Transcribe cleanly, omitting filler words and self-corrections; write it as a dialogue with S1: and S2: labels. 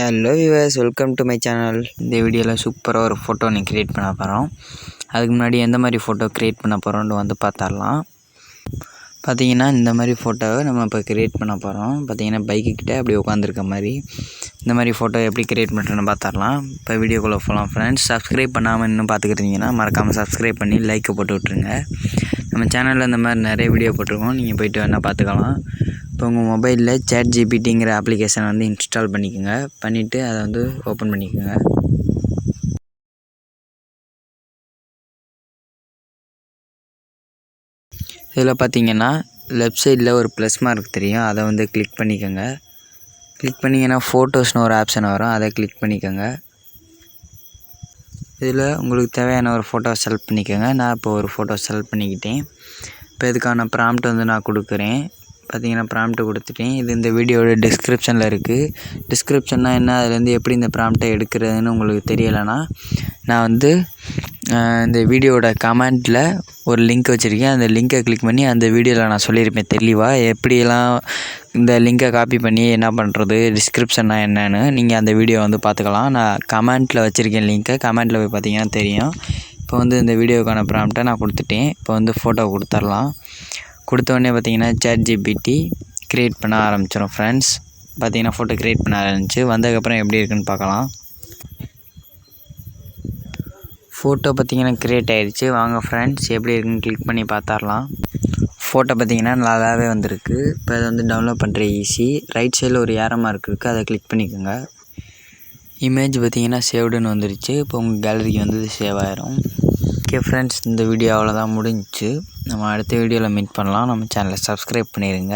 S1: Hello viewers, welcome to my channel. இந்த வீடியோவில் சூப்பராக ஒரு ஃபோட்டோ ஒன்று க்ரியேட் பண்ண போகிறோம். அதுக்கு முன்னாடி எந்த மாதிரி ஃபோட்டோ க்ரியேட் பண்ண போகிறோன்னு வந்து பார்த்துடலாம். பார்த்தீங்கன்னா இந்த மாதிரி ஃபோட்டோவை நம்ம இப்போ க்ரியேட் பண்ண போகிறோம். பார்த்தீங்கன்னா பைக்குக்கிட்ட அப்படி உட்காந்துருக்க மாதிரி இந்த மாதிரி ஃபோட்டோ எப்படி க்ரியேட் பண்ணுறேன்னு பார்த்துடலாம். இப்போ வீடியோக்குள்ளே போகலாம் ஃப்ரெண்ட்ஸ். சப்ஸ்கிரைப் பண்ணாமல் இன்னும் பார்த்துக்கிட்டீங்கன்னா மறக்காமல் சப்ஸ்கிரைப் பண்ணி லைக்கை போட்டு விட்ருங்க. நம்ம சேனலில் இந்த மாதிரி நிறைய வீடியோ போட்டிருக்கோம், நீங்கள் போய்ட்டு வேணால் பார்த்துக்கலாம். இப்போ உங்கள் மொபைலில் ChatGPTங்கிற அப்ளிகேஷனை வந்து இன்ஸ்டால் பண்ணிக்கோங்க. பண்ணிவிட்டு அதை வந்து ஓப்பன் பண்ணிக்கோங்க. இதில் பார்த்தீங்கன்னா லெஃப்ட் சைடில் ஒரு ப்ளஸ் மார்க் தெரியும், அதை வந்து கிளிக் பண்ணிக்கோங்க. கிளிக் பண்ணிங்கன்னா ஃபோட்டோஸ்னு ஒரு ஆப்ஷன் வரும், அதை கிளிக் பண்ணிக்கோங்க. இதில் உங்களுக்கு தேவையான ஒரு ஃபோட்டோ செலக்ட் பண்ணிக்கோங்க. நான் இப்போ ஒரு ஃபோட்டோ செலக்ட் பண்ணிக்கிட்டேன். இப்போ இதுக்கான ப்ராம்ப்ட் வந்து நான் கொடுக்குறேன். பார்த்தீங்கன்னா ப்ராம்ப்ட் கொடுத்துட்டேன். இது இந்த வீடியோட டிஸ்கிரிப்ஷனில் இருக்குது. டிஸ்கிரிப்ஷன்னா என்ன, அதுலேருந்து எப்படி இந்த ப்ராம்ப்டை எடுக்கிறதுன்னு உங்களுக்கு தெரியலைன்னா நான் வந்து இந்த வீடியோட கமெண்ட்டில் ஒரு லிங்க் வச்சுருக்கேன். அந்த லிங்கை கிளிக் பண்ணி அந்த வீடியோவில் நான் சொல்லியிருப்பேன் தெளிவாக எப்படியெல்லாம் இந்த லிங்கை காப்பி பண்ணி என்ன பண்ணுறது, டிஸ்கிரிப்ஷன்னா என்னன்னு நீங்கள் அந்த வீடியோ வந்து பார்த்துக்கலாம். நான் கமெண்ட்டில் வச்சுருக்கேன் லிங்க்கை, கமெண்ட்டில் போய் பார்த்தீங்கன்னா தெரியும். இப்போ வந்து இந்த வீடியோக்கான ப்ராம்ப்டை நான் கொடுத்துட்டேன். இப்போ வந்து ஃபோட்டோ கொடுத்துடலாம். கொடுத்தோடனே பார்த்தீங்கன்னா ChatGPT க்ரியேட் பண்ண ஆரம்பிச்சிடும் ஃப்ரெண்ட்ஸ். பார்த்தீங்கன்னா ஃபோட்டோ க்ரியேட் பண்ண ஆரம்பிச்சு வந்ததுக்கப்புறம் எப்படி இருக்குன்னு பார்க்கலாம். ஃபோட்டோ பார்த்தீங்கன்னா க்ரியேட் ஆகிடுச்சு. வாங்க ஃப்ரெண்ட்ஸ் எப்படி இருக்குன்னு கிளிக் பண்ணி பார்த்துடலாம். ஃபோட்டோ பார்த்தீங்கன்னா நல்லாவே வந்திருக்கு. இப்போ அதை வந்து டவுன்லோட் பண்ணுற ஈஸி. ரைட் சைடில் ஒரு ஏரோ மார்க் இருக்குது, அதை கிளிக் பண்ணிக்கோங்க. இமேஜ் பார்த்தீங்கன்னா சேவ்டுன்னு வந்துருச்சு. இப்போ உங்கள் கேலரிக்கு வந்து சேவ் ஆயிரும். ஓகே ஃப்ரெண்ட்ஸ், இந்த வீடியோ அவ்வளோதான் முடிஞ்சிச்சு. நம்ம அடுத்த வீடியோவில் மீட் பண்ணலாம். நம்ம சேனலை சப்ஸ்கிரைப் பண்ணிடுங்க.